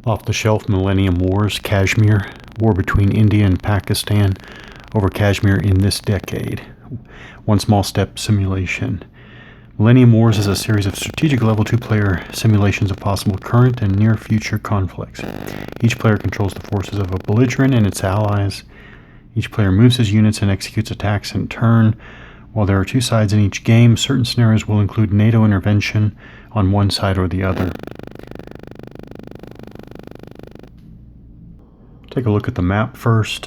Off-the-shelf Millennium Wars, Kashmir, war between India and Pakistan over Kashmir in this decade. One small step simulation. Millennium Wars is a series of strategic level 2-player simulations of possible current and near future conflicts. Each player controls the forces of a belligerent and its allies. Each player moves his units and executes attacks in turn. While there are two sides in each game, certain scenarios will include NATO intervention on one side or the other. Take a look at the map first.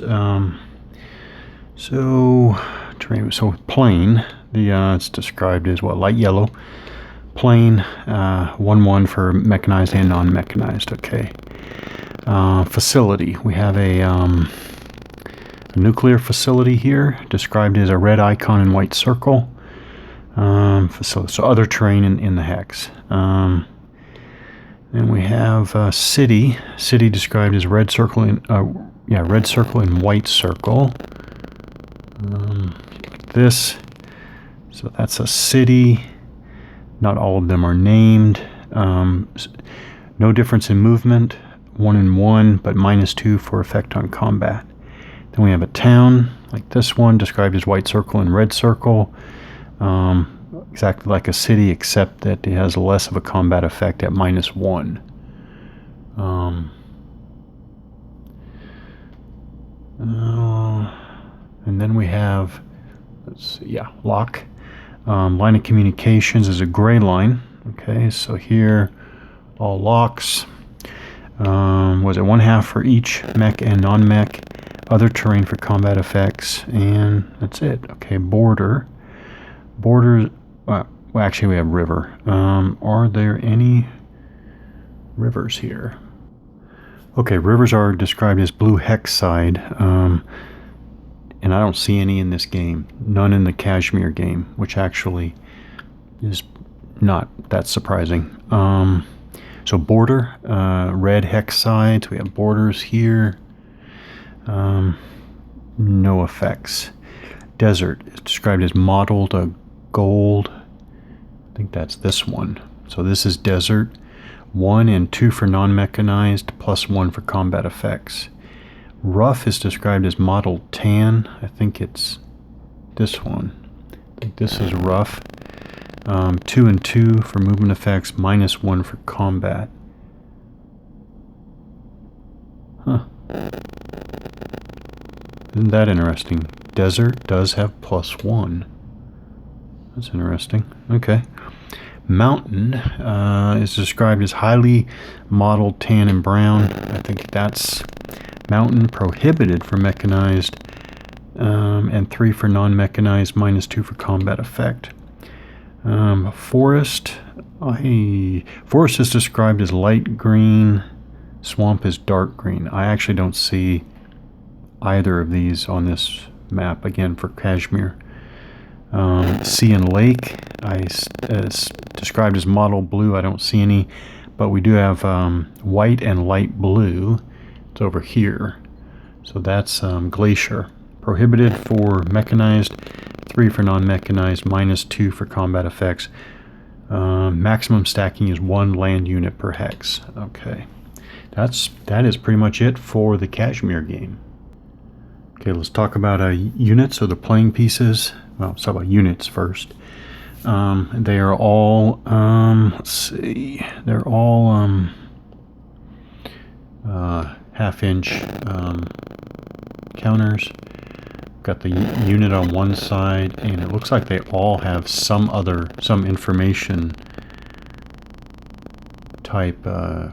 So plain. It's described as light yellow. Plain, 1-1 for mechanized and non-mechanized. Okay. Facility. We have a nuclear facility here, described as a red icon and white circle. Facility. So other terrain in the hex. Then we have city. City described as red circle and white circle. This. So that's a city. Not all of them are named. No difference in movement. 1 and 1, but -2 for effect on combat. Then we have a town, like this one, described as white circle and red circle. Exactly like a city, except that it has less of a combat effect at -1. And then we have, lock. Line of communications is a gray line. Okay, so here, all locks. Was it 1/2 for each mech and non-mech? Other terrain for combat effects, and that's it. Okay, border. Borders. Actually, we have river. Are there any rivers here? Okay, rivers are described as blue hex side, and I don't see any in this game. None in the Kashmir game, which actually is not that surprising. So border, red hex sides. We have borders here. No effects. Desert is described as mottled gold. I think that's this one. So this is desert. 1 and 2 for non-mechanized, +1 for combat effects. Rough is described as mottled tan. I think it's this one. I think this is rough. 2 and 2 for movement effects, -1 for combat. Huh. Isn't that interesting? Desert does have +1. That's interesting. Okay. Mountain is described as highly mottled tan and brown. I think that's mountain, prohibited for mechanized, and 3 for non-mechanized, -2 for combat effect. Forest. Forest is described as light green. Swamp is dark green. I actually don't see either of these on this map, again, for Kashmir. Sea and lake, it's described as mottled blue. I don't see any, but we do have white and light blue. It's over here. So that's glacier. Prohibited for mechanized, 3 for non-mechanized, -2 for combat effects. Maximum stacking is 1 land unit per hex. Okay. That is pretty much it for the Kashmir game. Okay, let's talk about units, or the playing pieces. Well, let's talk about units first. They are all, let's see, they're all 1/2-inch counters. Got the unit on one side, and it looks like they all have some information type that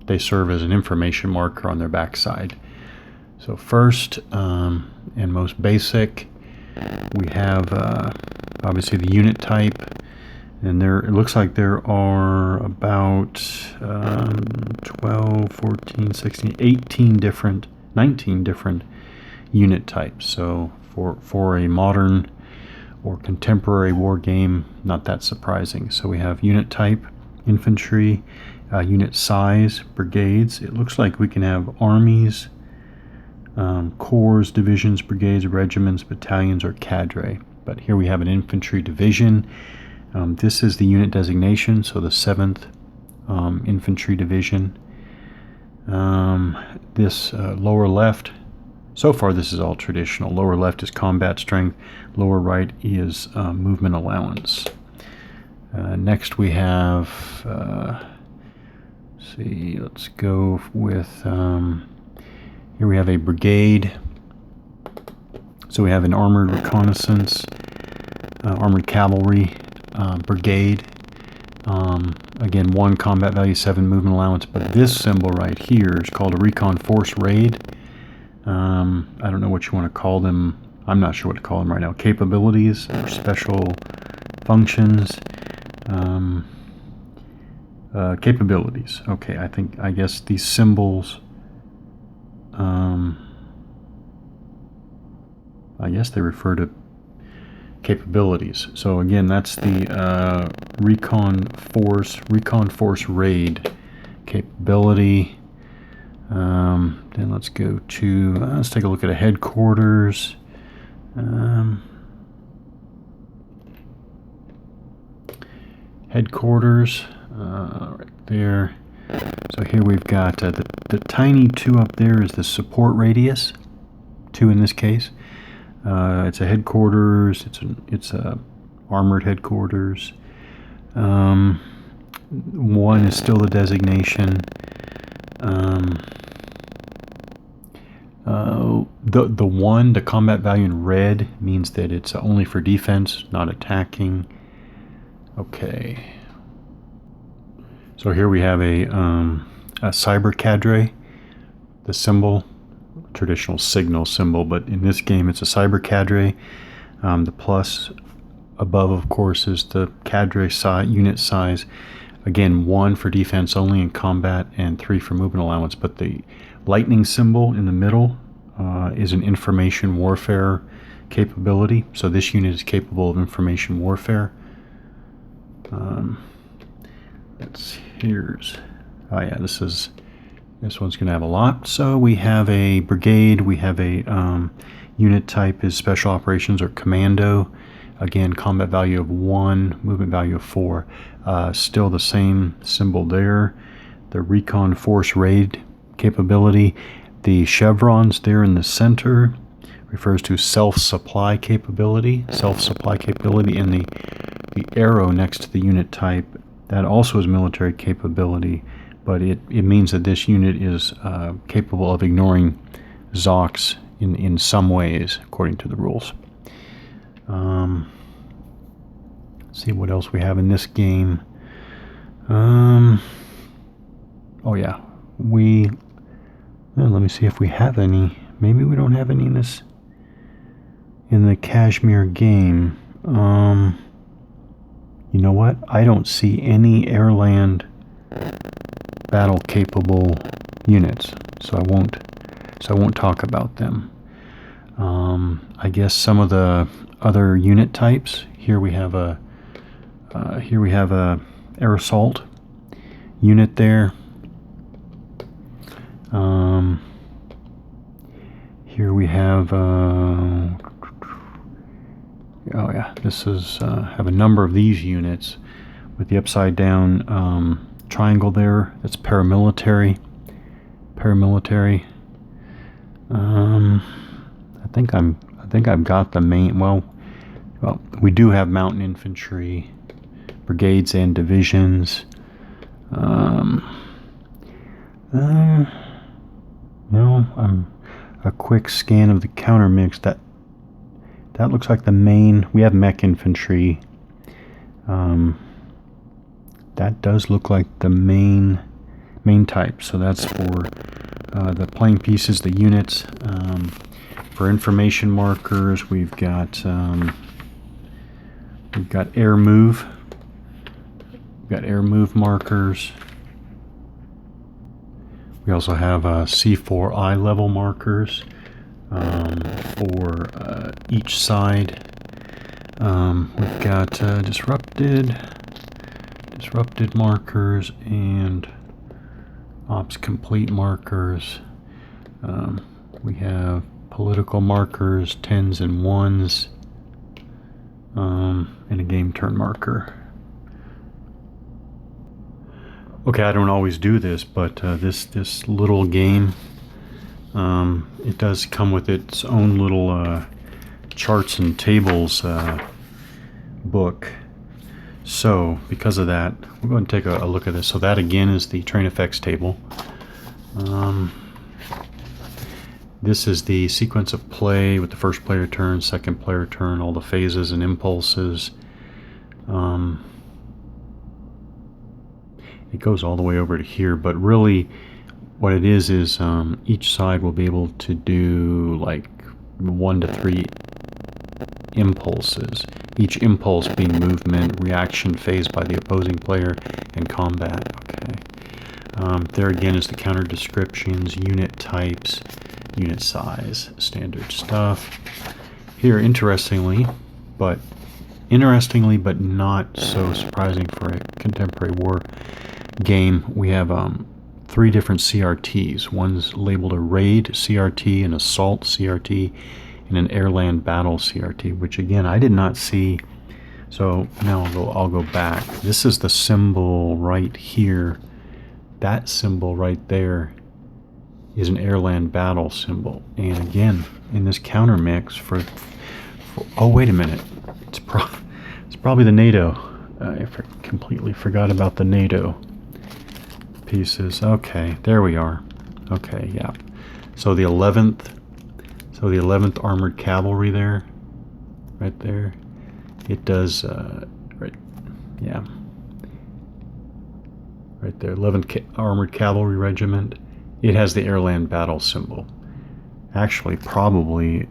they serve as an information marker on their backside. So first, and most basic, we have obviously the unit type, and it looks like there are about 12, 14, 16, 19 different unit types. So for a modern or contemporary war game, not that surprising. So we have unit type, infantry, unit size, brigades. It looks like we can have armies, corps, divisions, brigades, regiments, battalions, or cadre. But here we have an infantry division. This is the unit designation, so the 7th infantry division. This lower left, so far this is all traditional. Lower left is combat strength, lower right is movement allowance. Next we have, let's go with, here we have a brigade. So we have an armored reconnaissance, armored cavalry brigade. Again, 1 combat value, 7 movement allowance, but this symbol right here is called a recon force raid. I don't know what you want to call them. I'm not sure what to call them right now. Capabilities or special functions. Capabilities. Okay, I guess these symbols, I guess they refer to capabilities. So again, that's the recon force raid capability. Then let's go to, let's take a look at a headquarters. Headquarters, right there. So here we've got the tiny 2 up there is the support radius, 2 in this case. It's a headquarters. It's a armored headquarters. 1 is still the designation. The 1, the combat value in red, means that it's only for defense, not attacking. Okay. So here we have a cyber cadre, the symbol, traditional signal symbol, but in this game it's a cyber cadre. The plus above, of course, is the cadre unit size. Again, 1 for defense only in combat and 3 for movement allowance. But the lightning symbol in the middle is an information warfare capability. So this unit is capable of information warfare. This one's going to have a lot. So we have a brigade. We have a unit type is special operations or commando. Again, combat value of 1, movement value of 4. Still the same symbol there. The recon force raid capability. The chevrons there in the center refers to self-supply capability. Self-supply capability, and the arrow next to the unit type, that also is military capability, but it means that this unit is capable of ignoring ZOCs in some ways, according to the rules. See what else we have in this game. Oh yeah, let me see if we have any. Maybe we don't have any in the Kashmir game. You know what? I don't see any airland battle capable units, so I won't talk about them. I guess some of the other unit types. Here we have a air assault unit there. Here we have this is have a number of these units with the upside down triangle there. That's paramilitary. I think I've got the main. Well, we do have mountain infantry brigades and divisions. A quick scan of the counter mix. That looks like the main. We have mech infantry. That does look like the main type. So that's for the playing pieces, the units. For information markers, we've got air move. We've got air move markers. We also have C4 eye level markers for each side. We've got disrupted markers and ops complete markers. We have political markers, 10s and 1s, and a game turn marker. Okay, I don't always do this, but this little game, it does come with its own little charts and tables book. So because of that, we're going to take a look at this. So that again is the train effects table. This is the sequence of play with the first player turn, second player turn, all the phases and impulses. It goes all the way over to here, but really what it is each side will be able to do like 1 to 3 impulses. Each impulse being movement, reaction phase by the opposing player, and combat. Okay. There again is the counter descriptions, unit types, unit size, standard stuff. Here, interestingly, but not so surprising for a contemporary war game, we have 3 different CRTs. One's labeled a raid CRT, an assault CRT, and an air-land battle CRT, which again I did not see. So now I'll go back. This is the symbol right here. That symbol right there is an air-land battle symbol. And again, in this counter mix for oh wait a minute, it's probably the NATO. I completely forgot about the NATO pieces. Okay, there we are. Okay, yeah. So the 11th Armored Cavalry there, right there. It does right, yeah. Right there, 11th Armored Cavalry Regiment. It has the air-land battle symbol. Actually, probably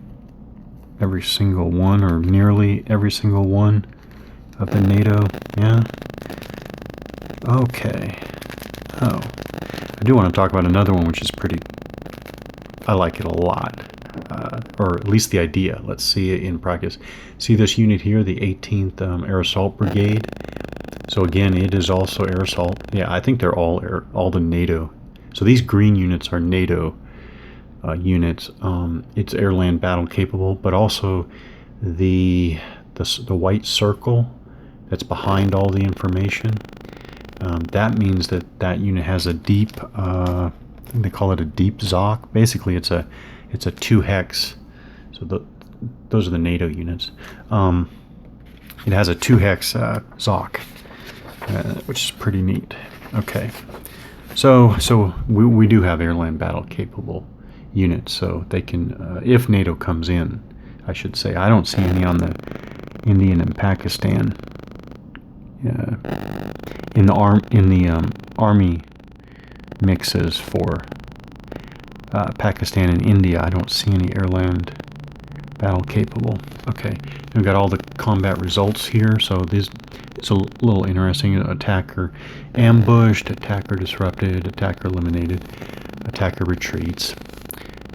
every single one, or nearly every single one of the NATO. Yeah. Okay. Oh, I do want to talk about another one, which is I like it a lot, or at least the idea. Let's see it in practice. See this unit here, the 18th Air Assault Brigade. So again, it is also air assault. Yeah, I think they're all the NATO. So these green units are NATO units. It's air-land battle capable, but also the white circle that's behind all the information. That means that unit has a deep, I think they call it a deep ZOC. Basically, it's a 2-hex. So those are the NATO units. It has a 2-hex ZOC, which is pretty neat. Okay, so we do have airland battle capable units, so they can, if NATO comes in, I should say. I don't see any on the Indian and Pakistan. In the army mixes for Pakistan and India, I don't see any airland battle capable. Okay, we've got all the combat results here. So it's a little interesting. Attacker ambushed, attacker disrupted, attacker eliminated, attacker retreats,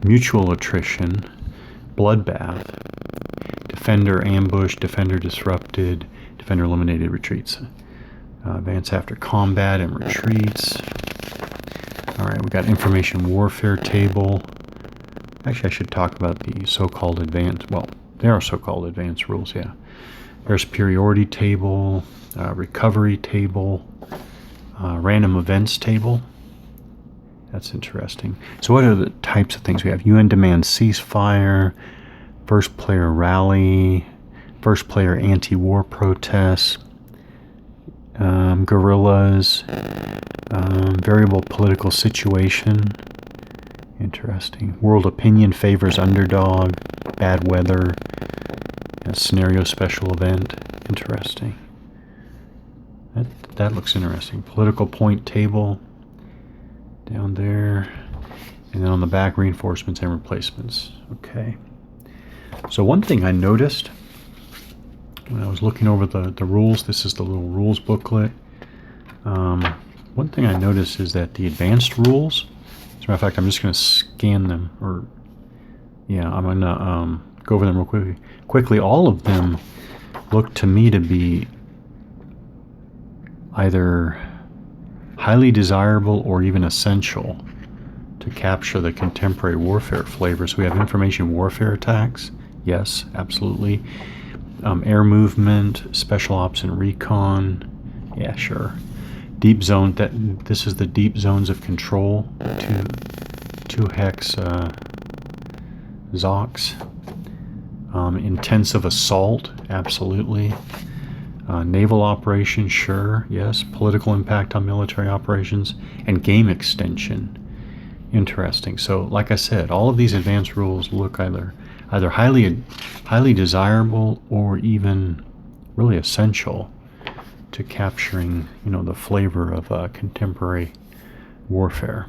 mutual attrition, bloodbath, defender ambushed, defender disrupted, defender eliminated, retreats. Advance after combat and retreats. Alright, we got information warfare table. Actually, I should talk about the so-called advanced, well, there are so-called advanced rules, yeah. Air superiority table, recovery table, random events table. That's interesting. So what are the types of things we have? UN demands ceasefire, first player rally, first player anti-war protests, guerrillas, variable political situation. Interesting. World opinion favors underdog, bad weather, scenario special event. Interesting. That looks interesting. Political point table down there. And then on the back, reinforcements and replacements. Okay. So one thing I noticed when I was looking over the rules, this is the little rules booklet. One thing I noticed is that the advanced rules, as a matter of fact, I'm just going to scan them, or yeah, I'm going to go over them real quickly. All of them look to me to be either highly desirable or even essential to capture the contemporary warfare flavors. We have information warfare attacks. Yes, absolutely. Air movement, special ops and recon. Yeah, sure. Deep zone, this is the deep zones of control, two hex Zocs. Intensive assault, absolutely. Naval operations, sure, yes. Political impact on military operations, and game extension. Interesting. So, like I said, all of these advanced rules look either highly desirable or even really essential to capturing, the flavor of contemporary warfare.